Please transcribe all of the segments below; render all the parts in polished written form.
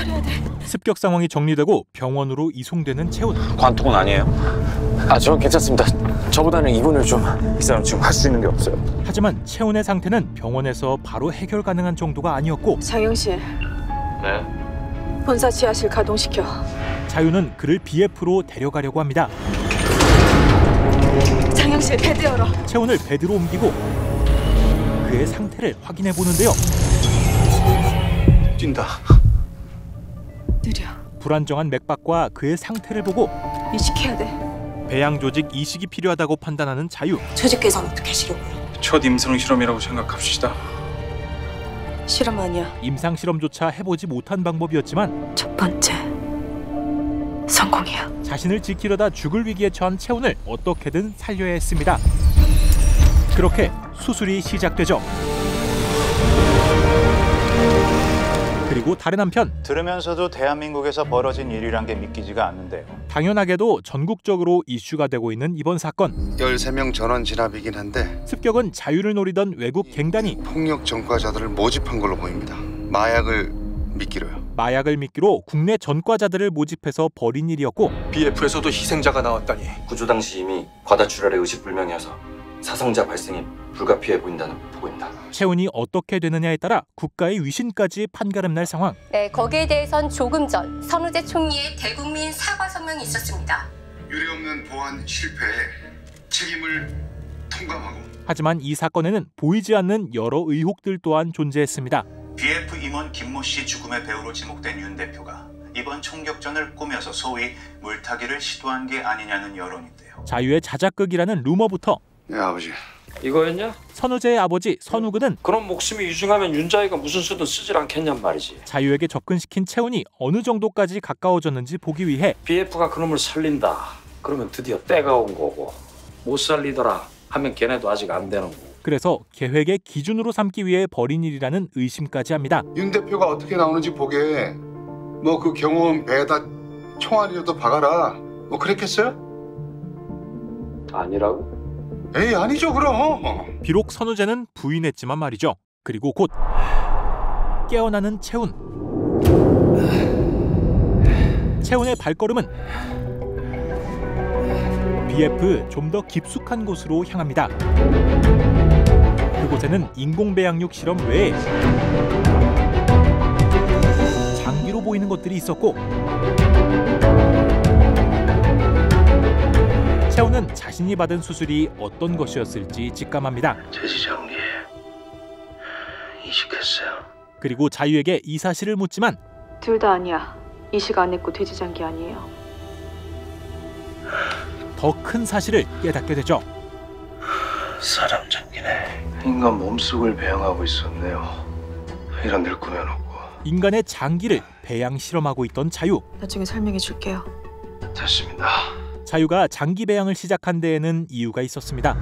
차려야 돼. 습격 상황이 정리되고 병원으로 이송되는 채훈. 관통은 아니에요? 저는 괜찮습니다. 저보다는 이분을 좀 이 사람 지금 할 수 있는 게 없어요. 하지만 채훈의 상태는 병원에서 바로 해결 가능한 정도가 아니었고 장영실, 네. 본사 지하실 가동시켜. 자유는 그를 BF로 데려가려고 합니다. 장영실 베드 열어. 채훈을 베드로 옮기고 그의 상태를 확인해 보는데요. 뛴다. 느려. 불안정한 맥박과 그의 상태를 보고 이식해야 돼. 배양 조직 이식이 필요하다고 판단하는 자유. 조직 개선 어떻게 하시려고요? 첫 임상 실험이라고 생각합시다. 실험 아니야. 임상 실험조차 해보지 못한 방법이었지만 첫 번째 성공이야. 자신을 지키려다 죽을 위기에 처한 채훈을 어떻게든 살려야 했습니다. 그렇게 수술이 시작되죠. 그리고 다른 한편 들으면서도 대한민국에서 벌어진 일이란 게 믿기지가 않는데요. 당연하게도 전국적으로 이슈가 되고 있는 이번 사건. 13명 전원 진압이긴 한데 습격은 자유를 노리던 외국 갱단이 폭력 전과자들을 모집한 걸로 보입니다. 마약을 미끼로요. 마약을 미끼로 국내 전과자들을 모집해서 벌인 일이었고 BF에서도 희생자가 나왔다니. 구조 당시 이미 과다출혈의 의식불명이어서 사상자 발생이 불가피해 보인다는 보고입니다. 채훈이 어떻게 되느냐에 따라 국가의 위신까지 판가름 날 상황. 네, 거기에 대해선 조금 전 선우재 총리의 대국민 사과 성명이 있었습니다. 유례없는 보안 실패에 책임을 통감하고. 하지만 이 사건에는 보이지 않는 여러 의혹들 또한 존재했습니다. BF 임원 김모 씨 죽음의 배우로 지목된 윤 대표가 이번 총격전을 꾸며서 소위 물타기를 시도한 게 아니냐는 여론인데요. 자유의 자작극이라는 루머부터 네, 아버지. 이거였냐? 선우재의 아버지 선우근은 그럼 목숨이 유중하면 윤자이가 무슨 수든 쓰질 않겠냔 말이지. 자유에게 접근시킨 채훈이 어느 정도까지 가까워졌는지 보기 위해 BF가 그놈을 살린다. 그러면 드디어 때가 온 거고. 못 살리더라 하면 걔네도 아직 안 되는 거고. 그래서 계획의 기준으로 삼기 위해 벌인 일이라는 의심까지 합니다. 윤 대표가 어떻게 나오는지 보게. 뭐 그 경호원 배에다 총알이라도 박아라. 뭐 그랬겠어요? 아니라고? 에이 아니죠 그럼. 비록 선우재는 부인했지만 말이죠. 그리고 곧 깨어나는 채훈. 채훈의 발걸음은 BF 좀 더 깊숙한 곳으로 향합니다. 그곳에는 인공배양육 실험 외에 장기로 보이는 것들이 있었고 채훈은 자신이 받은 수술이 어떤 것이었을지 직감합니다. 제지장기에 이식했어요. 그리고 자유에게 이 사실을 묻지만 둘 다 아니야. 이식 안 했고 돼지장기 아니에요. 더 큰 사실을 깨닫게 되죠. 사람 장기네. 인간 몸속을 배양하고 있었네요. 이런 늘 꾸며놓고. 인간의 장기를 배양 실험하고 있던 자유. 나중에 설명해 줄게요. 됐습니다. 자유가 장기 배양을 시작한 데에는 이유가 있었습니다.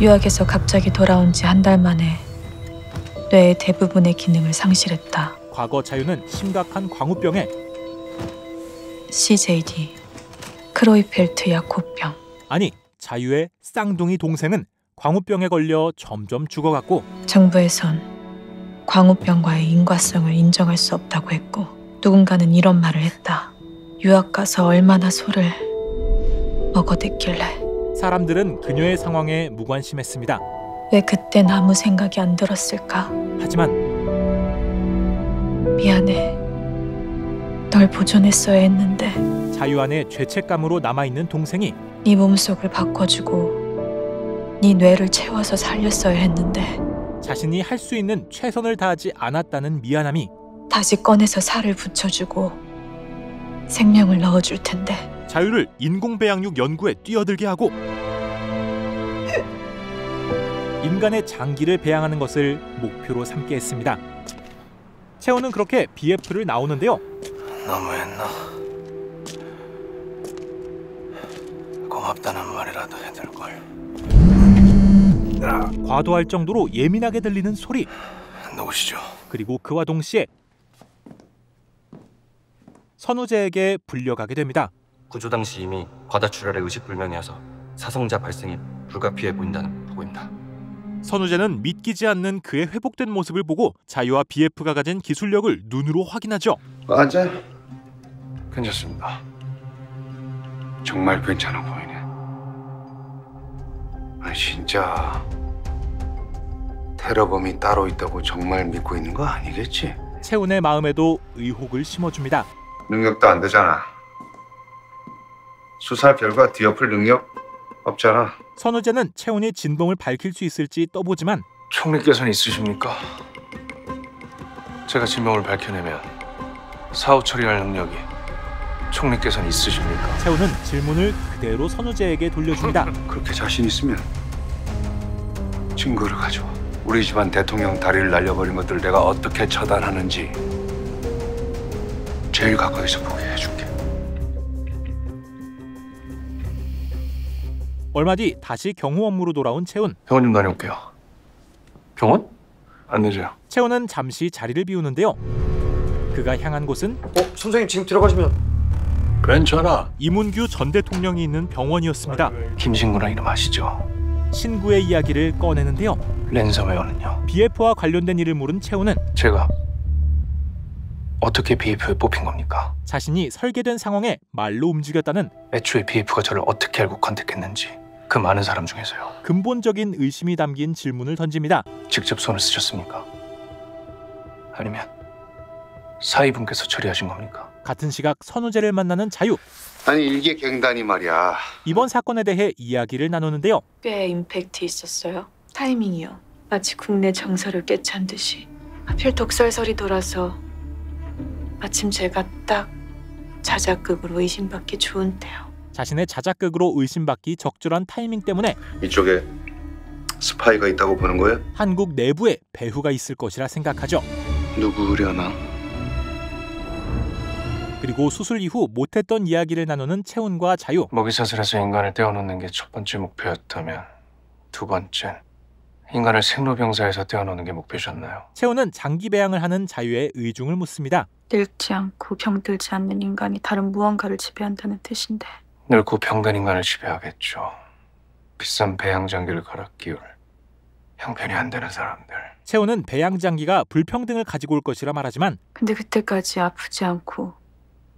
유학에서 갑자기 돌아온 지 한 달 만에 뇌의 대부분의 기능을 상실했다. 과거 자유는 심각한 광우병에 CJD, 크로이펠트 야코병. 아니 자유의 쌍둥이 동생은 광우병에 걸려 점점 죽어갔고 정부에선 광우병과의 인과성을 인정할 수 없다고 했고 누군가는 이런 말을 했다. 유학 가서 얼마나 소를 먹어댔길래. 사람들은 그녀의 상황에 무관심했습니다. 왜 그땐 아무 생각이 안 들었을까? 하지만 미안해. 널 보존했어야 했는데. 자유 안에 죄책감으로 남아있는 동생이 네 몸속을 바꿔주고 네 뇌를 채워서 살렸어야 했는데. 자신이 할 수 있는 최선을 다하지 않았다는 미안함이 다시 꺼내서 살을 붙여주고 생명을 넣어줄 텐데. 자유를 인공배양육 연구에 뛰어들게 하고 인간의 장기를 배양하는 것을 목표로 삼게 했습니다. 채훈은 그렇게 BF를 나오는데요. 너무했나? 고맙다는 말이라도 해둘걸. 과도할 정도로 예민하게 들리는 소리. 누구시죠? 그리고 그와 동시에 선우재에게 불려가게 됩니다. 구조 당시 이미 과다출혈의 의식불명이어서 사상자 발생이 불가피해 보인다는 보고입니다. 선우재는 믿기지 않는 그의 회복된 모습을 보고 자유와 BF가 가진 기술력을 눈으로 확인하죠. 앉아. 괜찮습니다. 정말 괜찮아 보이네. 아니 진짜 테러범이 따로 있다고 정말 믿고 있는 거 아니겠지? 채훈의 마음에도 의혹을 심어줍니다. 능력도 안 되잖아. 수사 결과 뒤엎을 능력 없잖아. 선우재는 채훈이 진범을 밝힐 수 있을지 떠보지만 총리께서는 있으십니까? 제가 진범을 밝혀내면 사후 처리할 능력이 총리께서는 있으십니까? 채훈은 질문을 그대로 선우재에게 돌려줍니다. 그렇게 자신 있으면 증거를 가져와. 우리 집안 대통령 다리를 날려버린 것들 내가 어떻게 처단하는지 제일 가까이서 보게 해줄게. 얼마 뒤 다시 경호 업무로 돌아온 채훈. 병원 좀 다녀올게요. 병원? 안 늦어요. 채훈은 잠시 자리를 비우는데요. 그가 향한 곳은 선생님 지금 들어가시면. 괜찮아. 이문규 전 대통령이 있는 병원이었습니다. 김신구라 이름 아시죠? 신구의 이야기를 꺼내는데요. 랜섬웨어는요? BF와 관련된 일을 물은 채훈은 제가 어떻게 BF에 뽑힌 겁니까? 자신이 설계된 상황에 말로 움직였다는 애초에 BF가 저를 어떻게 알고 컨택했는지 그 많은 사람 중에서요. 근본적인 의심이 담긴 질문을 던집니다. 직접 손을 쓰셨습니까? 아니면 사위분께서 처리하신 겁니까? 같은 시각 선우재를 만나는 자유. 아니 이게 갱단이 말이야. 이번 사건에 대해 이야기를 나누는데요. 꽤 임팩트 있었어요. 타이밍이요. 마치 국내 정서를 꿰찬 듯이. 하필 독설설이 돌아서 마침 제가 딱 자작극으로 의심받기 좋은 때요. 자신의 자작극으로 의심받기 적절한 타이밍 때문에 이쪽에 스파이가 있다고 보는 거야? 한국 내부에 배후가 있을 것이라 생각하죠. 누구려나? 그리고 수술 이후 못했던 이야기를 나누는 채훈과 자유. 먹이사슬에서 인간을 떼어놓는 게 첫 번째 목표였다면 두 번째는 인간을 생로병사에서 떼어놓는 게 목표셨나요? 채훈은 장기 배양을 하는 자유의 의중을 묻습니다. 늙지 않고 병들지 않는 인간이 다른 무언가를 지배한다는 뜻인데. 늙고 병든 인간을 지배하겠죠. 비싼 배양 장기를 갈아 끼울 형편이 안 되는 사람들. 채훈은 배양 장기가 불평등을 가지고 올 것이라 말하지만 근데 그때까지 아프지 않고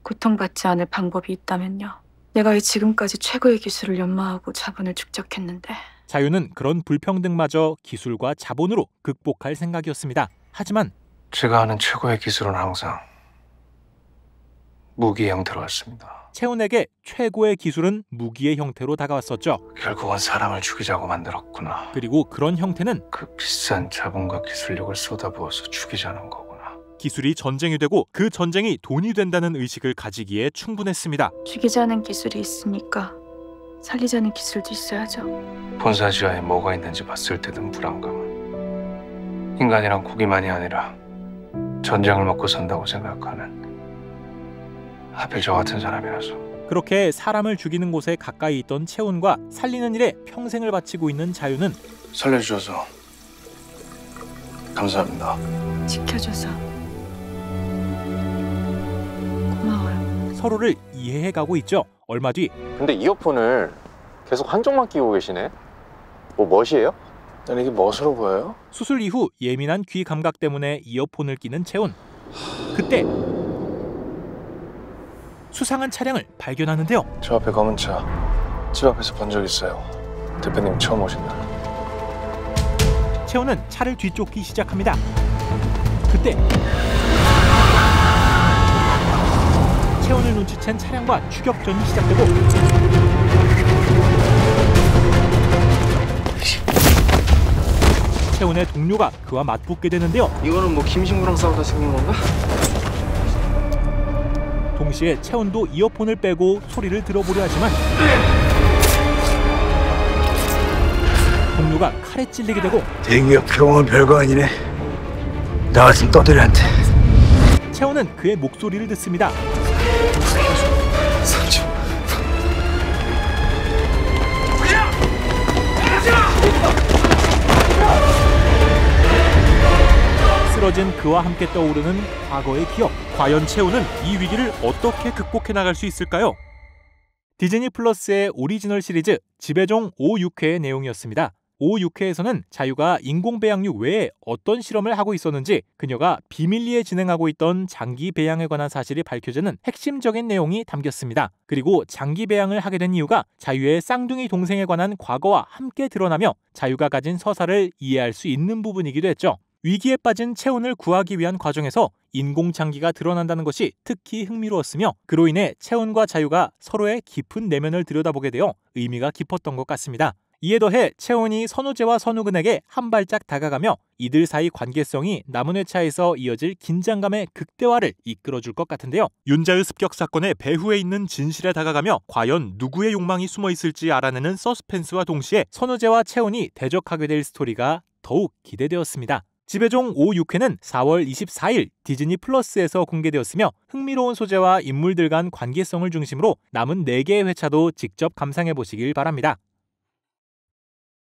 고통받지 않을 방법이 있다면요. 내가 이 지금까지 최고의 기술을 연마하고 자본을 축적했는데. 자유는 그런 불평등마저 기술과 자본으로 극복할 생각이었습니다. 하지만 제가 아는 최고의 기술은 항상 무기의 형태로 왔습니다. 채훈에게 최고의 기술은 무기의 형태로 다가왔었죠. 결국은 사람을 죽이자고 만들었구나. 그리고 그런 형태는 그 비싼 자본과 기술력을 쏟아부어서 죽이자는 거구나. 기술이 전쟁이 되고 그 전쟁이 돈이 된다는 의식을 가지기에 충분했습니다. 죽이자는 기술이 있으니까 살리자는 기술도 있어야죠. 본사지하에 뭐가 있는지 봤을 때 든 불안감은 인간이란 고기만이 아니라 전쟁을 먹고 산다고 생각하는 하필 저 같은 사람이라서. 그렇게 사람을 죽이는 곳에 가까이 있던 채훈과 살리는 일에 평생을 바치고 있는 자유는 살려주셔서 감사합니다. 지켜줘서 고마워요. 서로를 이해해가고 있죠. 얼마 뒤 근데 이어폰을 계속 한쪽만 끼고 계시네? 뭐 멋이에요? 난 이게 멋으로 보여요? 수술 이후 예민한 귀 감각 때문에 이어폰을 끼는 채훈. 그때 수상한 차량을 발견하는데요. 저 앞에 검은 차 집 앞에서 본 적 있어요. 대표님 처음 오신 날. 채훈은 차를 뒤쫓기 시작합니다. 그때 채훈을 눈치챈 차량과 추격전이 시작되고 채훈의 동료가 그와 맞붙게 되는데요. 이거는 뭐 김신구랑 싸우다 생긴 건가? 동시에 채훈도 이어폰을 빼고 소리를 들어보려 하지만 동료가 칼에 찔리게 되고 대기업병원 별거 아니네. 나 같은 떠들이한테. 채훈은 그의 목소리를 듣습니다. 쓰러진 그와 함께 떠오르는 과거의 기억. 과연 채훈은 이 위기를 어떻게 극복해 나갈 수 있을까요? 디즈니 플러스의 오리지널 시리즈 지배종 5, 6회의 내용이었습니다. 5, 6회에서는 자유가 인공배양육 외에 어떤 실험을 하고 있었는지, 그녀가 비밀리에 진행하고 있던 장기 배양에 관한 사실이 밝혀지는 핵심적인 내용이 담겼습니다. 그리고 장기 배양을 하게 된 이유가 자유의 쌍둥이 동생에 관한 과거와 함께 드러나며 자유가 가진 서사를 이해할 수 있는 부분이기도 했죠. 위기에 빠진 채원을 구하기 위한 과정에서 인공장기가 드러난다는 것이 특히 흥미로웠으며, 그로 인해 채원과 자유가 서로의 깊은 내면을 들여다보게 되어 의미가 깊었던 것 같습니다. 이에 더해 채원이 선우재와 선우근에게 한 발짝 다가가며 이들 사이 관계성이 남은 회차에서 이어질 긴장감의 극대화를 이끌어줄 것 같은데요. 윤자의 습격 사건의 배후에 있는 진실에 다가가며 과연 누구의 욕망이 숨어 있을지 알아내는 서스펜스와 동시에 선우재와 채원이 대적하게 될 스토리가 더욱 기대되었습니다. 지배종 5, 6회는 4월 24일 디즈니 플러스에서 공개되었으며, 흥미로운 소재와 인물들 간 관계성을 중심으로 남은 4개의 회차도 직접 감상해보시길 바랍니다.